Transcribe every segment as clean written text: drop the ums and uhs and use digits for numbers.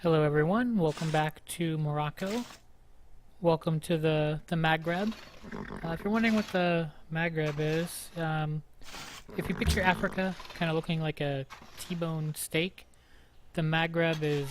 Hello everyone, welcome back to Morocco. Welcome to the Maghreb. If you're wondering what the Maghreb is, if you picture Africa kind of looking like a T-bone steak, the Maghreb is,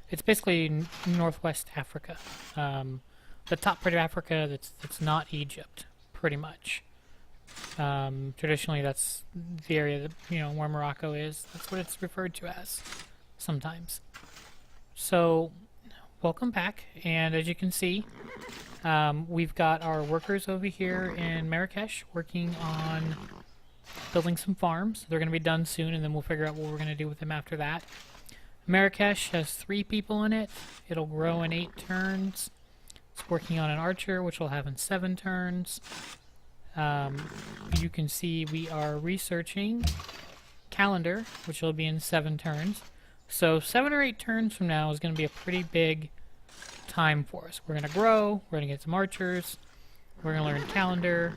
it's basically northwest Africa. The top part of Africa that's not Egypt, pretty much. Traditionally that's the area that, where Morocco is. That's what it's referred to as sometimes. So, welcome back, and as you can see, we've got our workers over here in Marrakesh working on building some farms. They're going to be done soon, and then we'll figure out what we're going to do with them after that. Marrakesh has 3 people in it. It'll grow in 8 turns. It's working on an archer, which will have in 7 turns. You can see we are researching calendar, which will be in 7 turns. So 7 or 8 turns from now is going to be a pretty big time for us. We're going to grow, we're going to get some archers, we're going to learn calendar.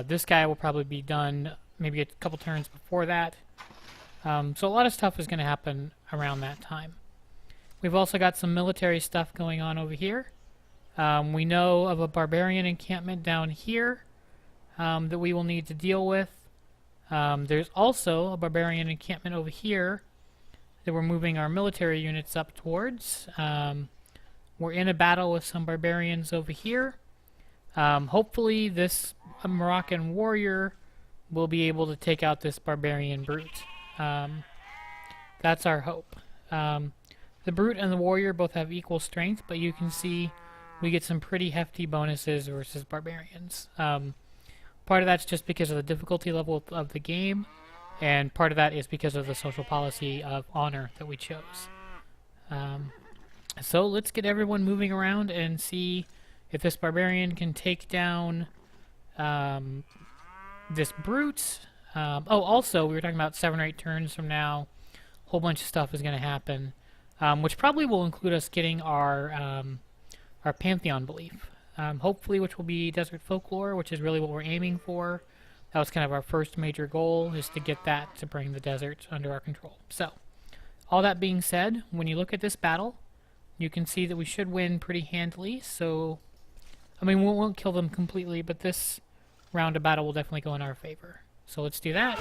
This guy will probably be done maybe a couple turns before that. So a lot of stuff is going to happen around that time. We've also got some military stuff going on over here. We know of a barbarian encampment down here that we will need to deal with. There's also a barbarian encampment over here that we're moving our military units up towards. We're in a battle with some barbarians over here. Hopefully this Moroccan warrior will be able to take out this barbarian brute. That's our hope. The brute and the warrior both have equal strength, but you can see we get some pretty hefty bonuses versus barbarians. Part of that's just because of the difficulty level of the game, and part of that is because of the social policy of honor that we chose. So let's get everyone moving around and see if this barbarian can take down this brute. Also, we were talking about 7 or 8 turns from now. A whole bunch of stuff is going to happen, which probably will include us getting our Pantheon belief. Hopefully, which will be Desert Folklore, which is really what we're aiming for. That was kind of our first major goal, is to get that to bring the desert under our control. So, all that being said, when you look at this battle, you can see that we should win pretty handily. So, I mean, we won't kill them completely, but this round of battle will definitely go in our favor. So let's do that.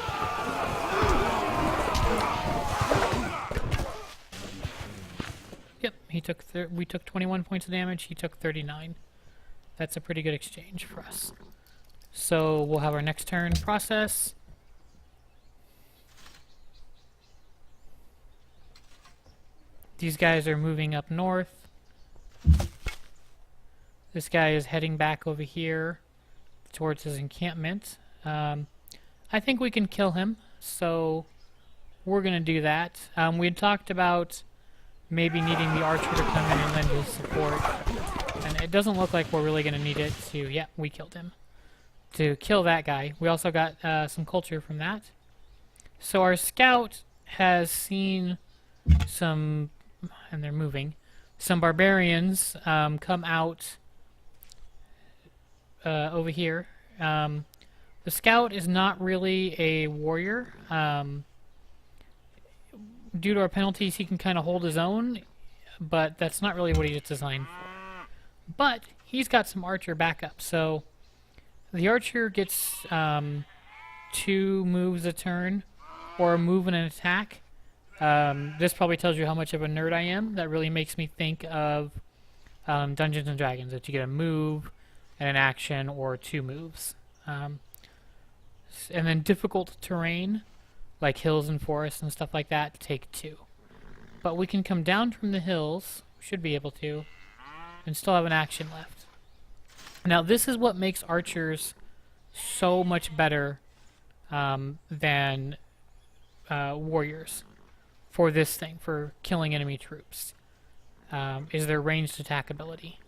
Yep, we took 21 points of damage, he took 39. That's a pretty good exchange for us. So we'll have our next turn process. These guys are moving up north. This guy is heading back over here towards his encampment. I think we can kill him, so we're going to do that. We had talked about maybe needing the archer to come in and lend his support. And it doesn't look like we're really going to need it to... Yeah, we killed him. To kill that guy. We also got some culture from that. So our scout has seen some... And they're moving. Some barbarians come out over here. The scout is not really a warrior. Due to our penalties, he can kind of hold his own, but that's not really what he's designed for. But he's got some archer backup, so the archer gets 2 moves a turn, or a move and an attack. This probably tells you how much of a nerd I am. That really makes me think of Dungeons and Dragons, that you get a move and an action, or 2 moves. And then difficult terrain, like hills and forests and stuff like that, take 2. But we can come down from the hills, we should be able to, and still have an action left. Now this is what makes archers so much better than warriors for this thing, for killing enemy troops, is their ranged attack ability.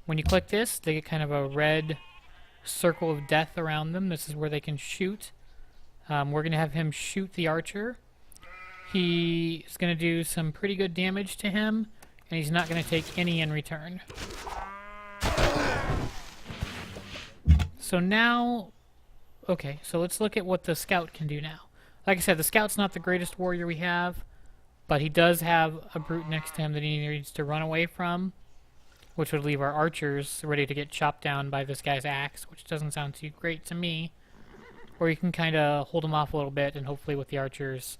When you click this, they get kind of a red circle of death around them. This is where they can shoot. We're going to have him shoot the archer. He is going to do some pretty good damage to him, and he's not going to take any in return. So now, okay, so let's look at what the scout can do now. Like I said, the scout's not the greatest warrior we have, But he does have a brute next to him that he needs to run away from, which would leave our archers ready to get chopped down by this guy's axe, which doesn't sound too great to me. Or you can kind of hold him off a little bit and hopefully with the archers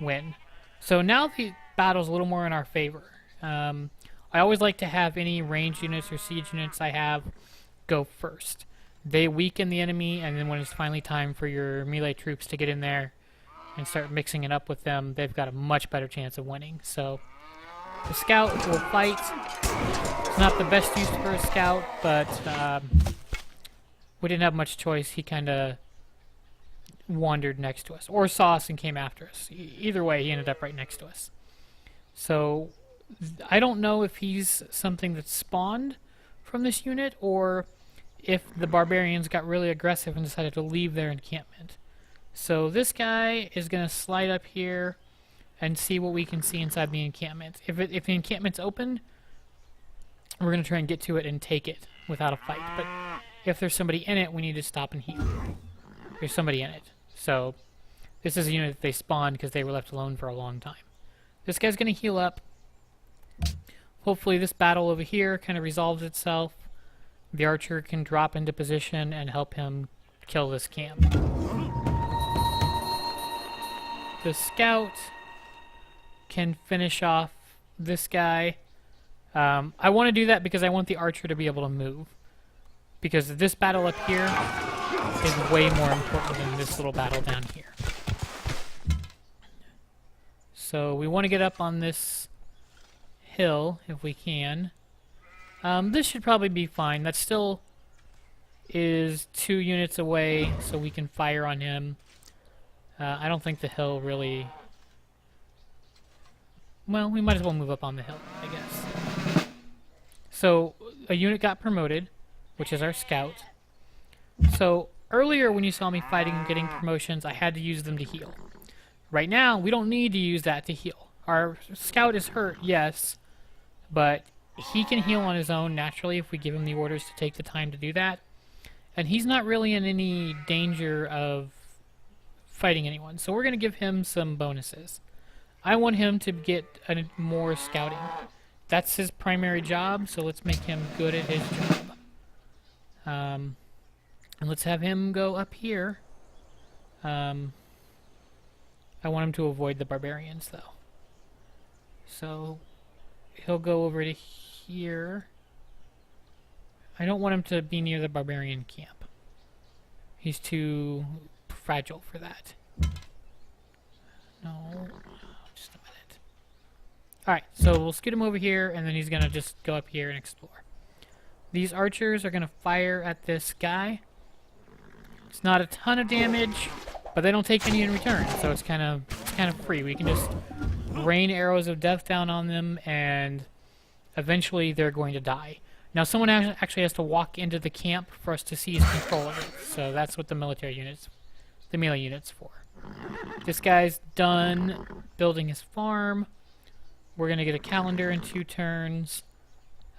win. So now the battle's a little more in our favor. I always like to have any ranged units or siege units I have go first. They weaken the enemy, and then when it's finally time for your melee troops to get in there and start mixing it up with them, they've got a much better chance of winning. So the scout will fight. It's not the best use for a scout, but we didn't have much choice. He kind of wandered next to us, or saw us and came after us. Either way, he ended up right next to us. So I don't know if he's something that's spawned from this unit, or if the barbarians got really aggressive and decided to leave their encampment. So this guy is going to slide up here and see what we can see inside the encampment. If the encampment's open, we're going to try and get to it and take it without a fight. But if there's somebody in it, we need to stop and heal. There's somebody in it. So this is a unit that they spawned because they were left alone for a long time. This guy's going to heal up. Hopefully this battle over here kind of resolves itself. The archer can drop into position and help him kill this camp. The scout can finish off this guy. I want to do that because I want the archer to be able to move. Because this battle up here is way more important than this little battle down here. So we want to get up on this hill if we can. This should probably be fine. That still is 2 units away, so we can fire on him. I don't think the hill really... Well, we might as well move up on the hill, I guess. So, a unit got promoted, which is our scout. So, earlier when you saw me fighting and getting promotions, I had to use them to heal. Right now, we don't need to use that to heal. Our scout is hurt, yes, but he can heal on his own naturally if we give him the orders to take the time to do that. And he's not really in any danger of fighting anyone, so we're going to give him some bonuses. I want him to get more scouting. That's his primary job, so let's make him good at his job. And let's have him go up here. I want him to avoid the barbarians, though. So he'll go over to here. I don't want him to be near the barbarian camp. He's too fragile for that. No, just a minute. Alright, so we'll scoot him over here, and then he's going to just go up here and explore. These archers are going to fire at this guy. It's not a ton of damage, but they don't take any in return, so it's kind of free. We can just rain arrows of death down on them, and eventually they're going to die. Now, someone actually has to walk into the camp for us to see his control of it, so that's what the military units, the melee units for. This guy's done building his farm. We're going to get a calendar in 2 turns.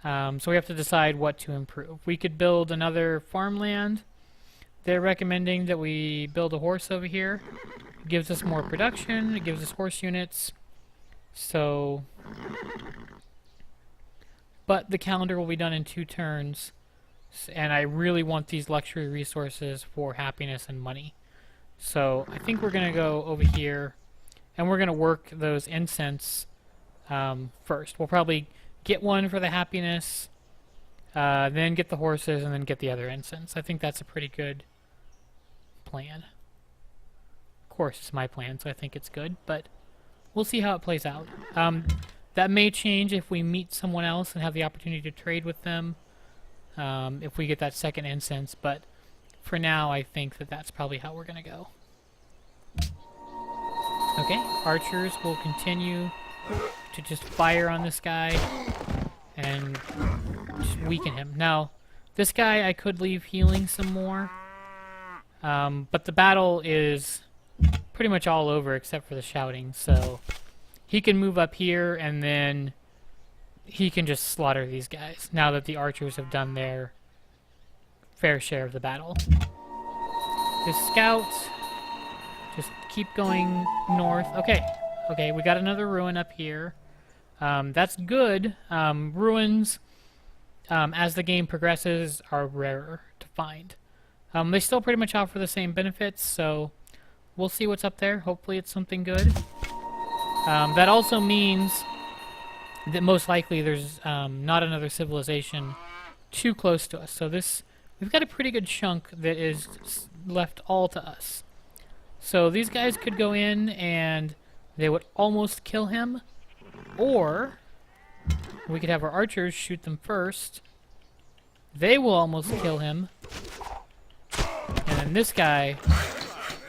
So we have to decide what to improve. We could build another farmland. They're recommending that we build a horse over here. It gives us more production. It gives us horse units. So, but the calendar will be done in 2 turns. And I really want these luxury resources for happiness and money. So I think we're going to go over here, and we're going to work those incense first. We'll probably get one for the happiness, then get the horses, and then get the other incense. I think that's a pretty good plan. Of course, it's my plan, so I think it's good, but we'll see how it plays out. That may change if we meet someone else and have the opportunity to trade with them, if we get that second incense, but for now, I think that that's probably how we're going to go. Okay, archers will continue to just fire on this guy and just weaken him. Now, this guy I could leave healing some more, but the battle is pretty much all over except for the shouting, so he can move up here and then he can just slaughter these guys now that the archers have done their fair share of the battle. The scouts just keep going north. Okay, Okay, we got another ruin up here. That's good. Ruins, as the game progresses, are rarer to find. They still pretty much offer the same benefits, so we'll see what's up there. Hopefully it's something good. That also means that most likely there's not another civilization too close to us. So we've got a pretty good chunk that is left all to us. So these guys could go in and they would almost kill him, or we could have our archers shoot them first. They will almost kill him, and then this guy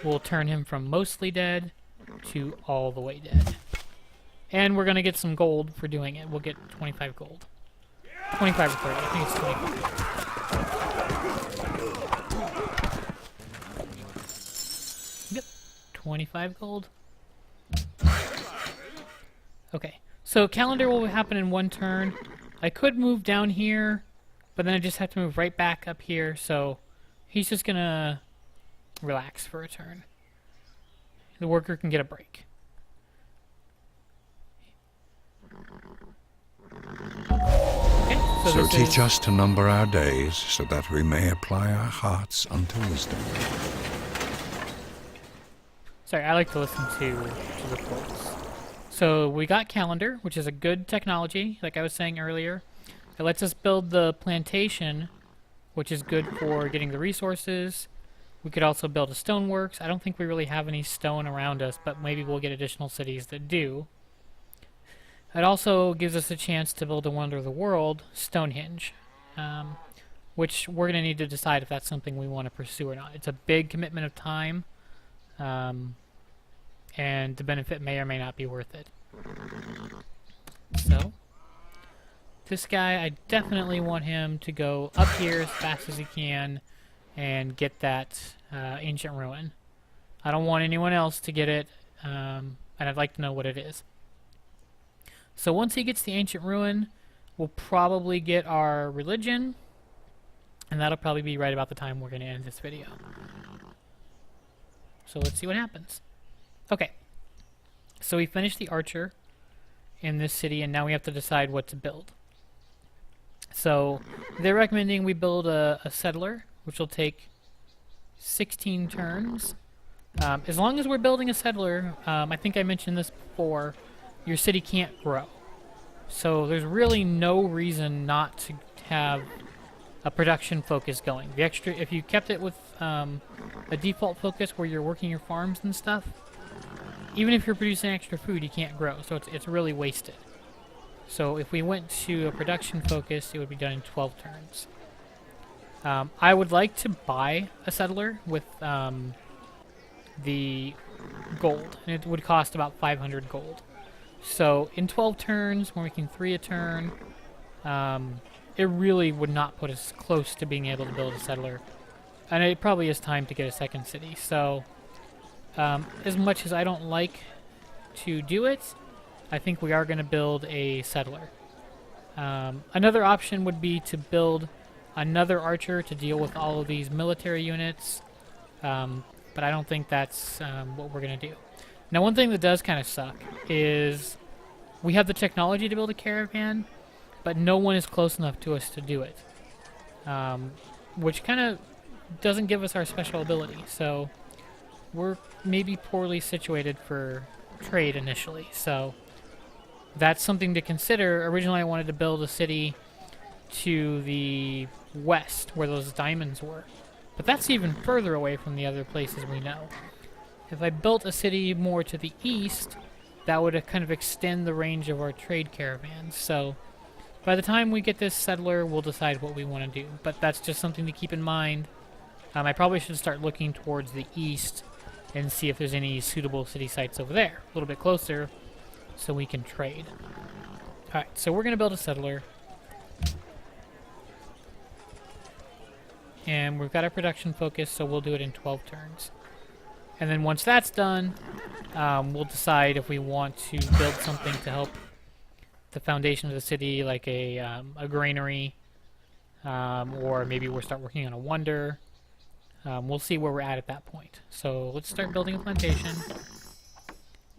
will turn him from mostly dead to all the way dead. And we're going to get some gold for doing it. We'll get 25 gold. 25 or 30. I think it's 25. Yep. 25 gold. Okay. So calendar will happen in one turn. I could move down here, but then I just have to move right back up here. So he's just going to relax for a turn. The worker can get a break. Okay, so teach us to number our days, so that we may apply our hearts unto wisdom. Sorry, I like to listen to the quotes. So we got calendar, which is a good technology, like I was saying earlier. It lets us build the plantation, which is good for getting the resources. We could also build a stoneworks. I don't think we really have any stone around us, but maybe we'll get additional cities that do. It also gives us a chance to build a wonder of the world, Stonehenge, which we're going to need to decide if that's something we want to pursue or not. It's a big commitment of time, and the benefit may or may not be worth it. So, this guy, I definitely want him to go up here as fast as he can and get that ancient ruin. I don't want anyone else to get it, and I'd like to know what it is. So once he gets the ancient ruin, we'll probably get our religion, and that'll probably be right about the time we're going to end this video. So let's see what happens. Okay, so we finished the archer in this city, and now we have to decide what to build. So they're recommending we build a settler, which will take 16 turns. As long as we're building a settler, I think I mentioned this before, your city can't grow. So there's really no reason not to have a production focus going. The extra, if you kept it with a default focus where you're working your farms and stuff, even if you're producing extra food, you can't grow. So it's really wasted. So if we went to a production focus, it would be done in 12 turns. I would like to buy a settler with the gold, and it would cost about 500 gold. So in 12 turns, when we can 3 a turn, it really would not put us close to being able to build a settler. And it probably is time to get a second city. So as much as I don't like to do it, I think we are going to build a settler. Another option would be to build another archer to deal with all of these military units, but I don't think that's what we're going to do. Now, one thing that does kind of suck is we have the technology to build a caravan, but no one is close enough to us to do it, which kind of doesn't give us our special ability. So we're maybe poorly situated for trade initially. So that's something to consider. Originally, I wanted to build a city to the west where those diamonds were, but that's even further away from the other places we know. If I built a city more to the east, that would kind of extend the range of our trade caravans. So by the time we get this settler, we'll decide what we want to do. But that's just something to keep in mind. I probably should start looking towards the east and see if there's any suitable city sites over there, a little bit closer, so we can trade. Alright, so we're going to build a settler. And we've got our production focus, so we'll do it in 12 turns. And then once that's done, we'll decide if we want to build something to help the foundation of the city, like a granary, or maybe we'll start working on a wonder. We'll see where we're at that point. So let's start building a plantation.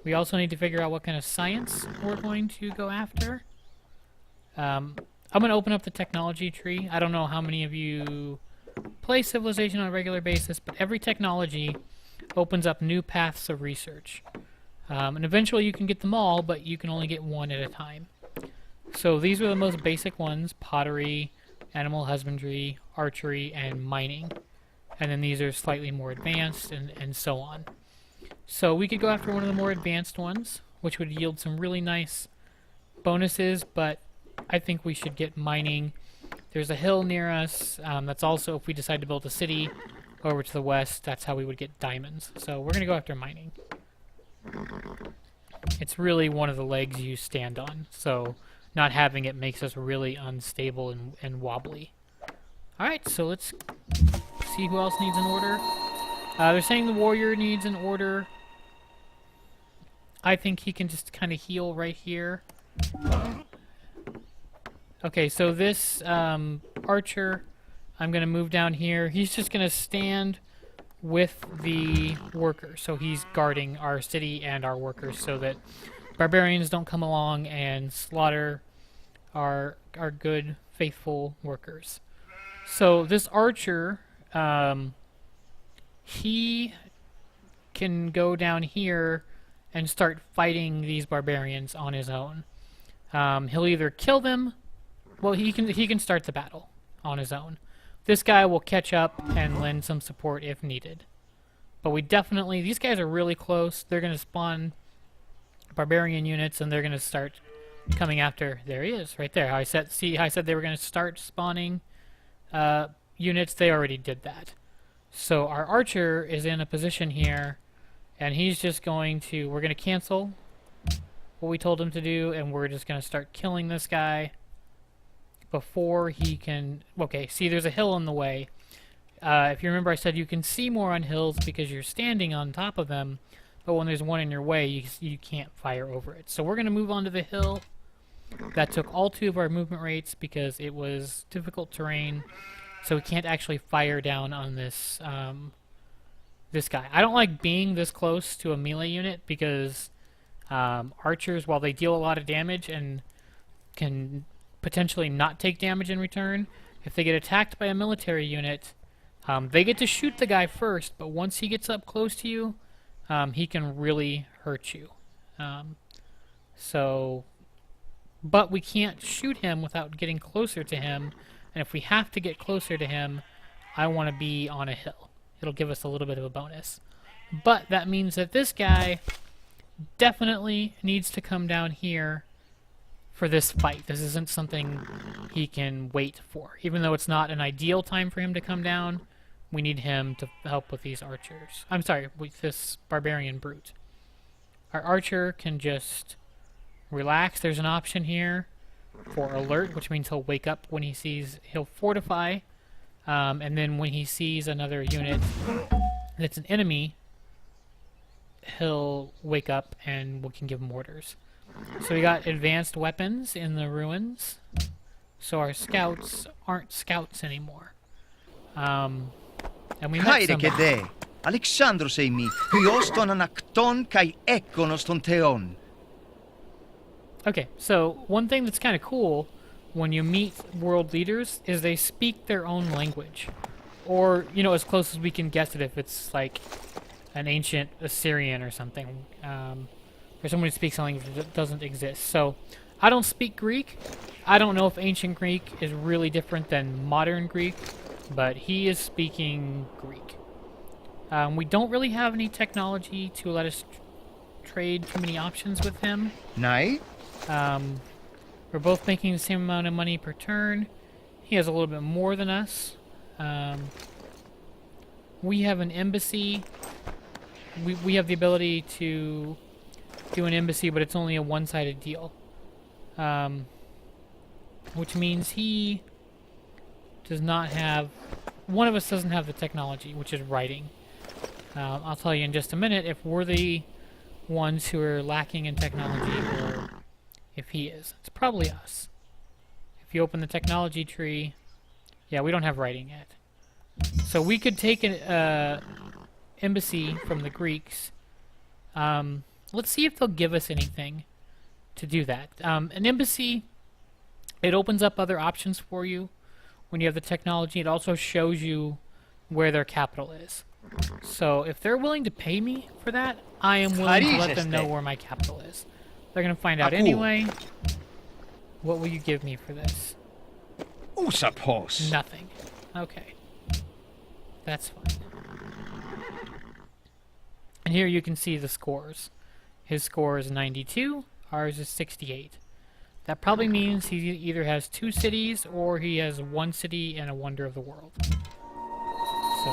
We also need to figure out what kind of science we're going to go after. I'm going to open up the technology tree. I don't know how many of you play Civilization on a regular basis, but every technology opens up new paths of research. And eventually you can get them all, but you can only get one at a time. So these are the most basic ones: pottery, animal husbandry, archery, and mining. And then these are slightly more advanced, and so on. So we could go after one of the more advanced ones, which would yield some really nice bonuses, but I think we should get mining. There's a hill near us. That's also, if we decide to build a city over to the west, that's how we would get diamonds. So we're going to go after mining. It's really one of the legs you stand on, so not having it makes us really unstable and wobbly. Alright, so let's see who else needs an order. They're saying the warrior needs an order. I think he can just kind of heal right here. Okay, so this archer, I'm going to move down here. He's just going to stand with the workers. So he's guarding our city and our workers so that barbarians don't come along and slaughter our good, faithful workers. So this archer, he can go down here and start fighting these barbarians on his own. He'll either kill them. Well, he can start the battle on his own. This guy will catch up and lend some support if needed. But we definitely, these guys are really close. They're going to spawn barbarian units, and they're going to start coming after. There he is, right there. I said they were going to start spawning units. They already did that. So our archer is in a position here, and he's just going to, we're going to cancel what we told him to do, and we're just going to start killing this guy before he can... Okay, see, there's a hill in the way. If you remember, I said you can see more on hills because you're standing on top of them, but when there's one in your way, you can't fire over it. So we're going to move on to the hill. That took all 2 of our movement rates because it was difficult terrain, so we can't actually fire down on this this guy. I don't like being this close to a melee unit because archers, while they deal a lot of damage and can potentially not take damage in return, if they get attacked by a military unit, they get to shoot the guy first, but once he gets up close to you, he can really hurt you. But we can't shoot him without getting closer to him, and if we have to get closer to him, I want to be on a hill. It'll give us a little bit of a bonus. But that means that this guy definitely needs to come down here for this fight. This isn't something he can wait for. Even though it's not an ideal time for him to come down, we need him to help with these archers. I'm sorry, with this barbarian brute. Our archer can just relax. There's an option here for alert, which means he'll wake up when he sees, he'll fortify, and then when he sees another unit that's an enemy, he'll wake up and we can give him orders. So we got advanced weapons in the ruins, so our scouts aren't scouts anymore. And we met Haide somebody. che de, Alexandro sei mi, hyoston anakton kai ekonoston theon. Okay, so one thing that's kind of cool when you meet world leaders is they speak their own language. Or, you know, as close as we can guess it if it's like an ancient Assyrian or something. Or someone who speaks something that doesn't exist. So, I don't speak Greek. I don't know if ancient Greek is really different than modern Greek, but he is speaking Greek. We don't really have any technology to let us trade too many options with him. Nai? We're both making the same amount of money per turn. He has a little bit more than us. We have an embassy. We have the ability to do an embassy, but it's only a one-sided deal. Which means he does not have... One of us doesn't have the technology, which is writing. I'll tell you in just a minute if we're the ones who are lacking in technology or if he is. It's probably us. If you open the technology tree... Yeah, we don't have writing yet. So we could take an embassy from the Greeks, let's see if they'll give us anything to do that. An embassy, it opens up other options for you when you have the technology. It also shows you where their capital is. So if they're willing to pay me for that, I am willing to let them know where my capital is. They're going to find out anyway. What will you give me for this? Suppose. Nothing. Okay. That's fine. And here you can see the scores. His score is 92, ours is 68. That probably means he either has 2 cities or he has 1 city and a wonder of the world. So,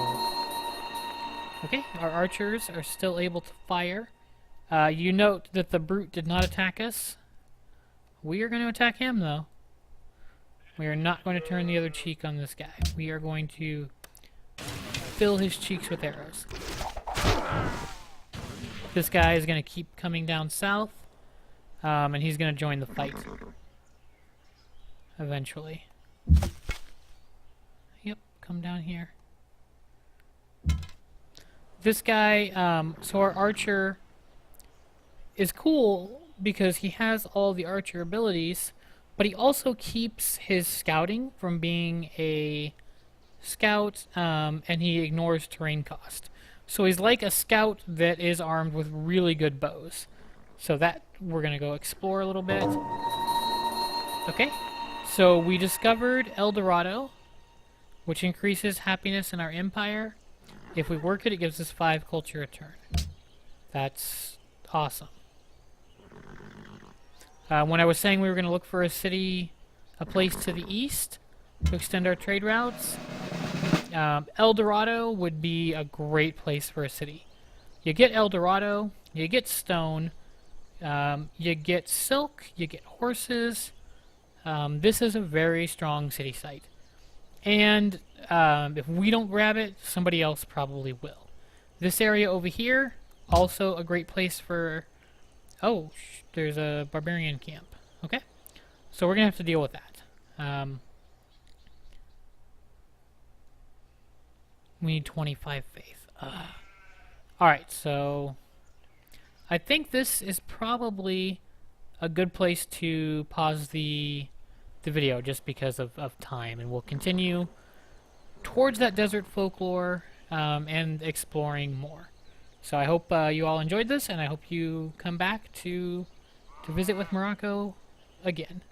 okay, our archers are still able to fire. You note that the brute did not attack us. We are going to attack him, though. We are not going to turn the other cheek on this guy. We are going to fill his cheeks with arrows. This guy is going to keep coming down south, and he's going to join the fight eventually. Yep, come down here. This guy, so our archer is cool because he has all the archer abilities, but he also keeps his scouting from being a scout, and he ignores terrain cost. So he's like a scout that is armed with really good bows. So that we're going to go explore a little bit. Okay, so we discovered El Dorado, which increases happiness in our empire. If we work it, it gives us 5 culture a turn. That's awesome. When I was saying we were going to look for a city, a place to the east to extend our trade routes, El Dorado would be a great place for a city. You get El Dorado, you get stone, you get silk, you get horses. This is a very strong city site. And if we don't grab it, somebody else probably will. This area over here, also a great place for... Oh, there's a barbarian camp. Okay. So we're going to have to deal with that. We need 25 faith. Alright, so... I think this is probably a good place to pause the video just because of time. And we'll continue towards that desert folklore and exploring more. So I hope you all enjoyed this, and I hope you come back to visit with Morocco again.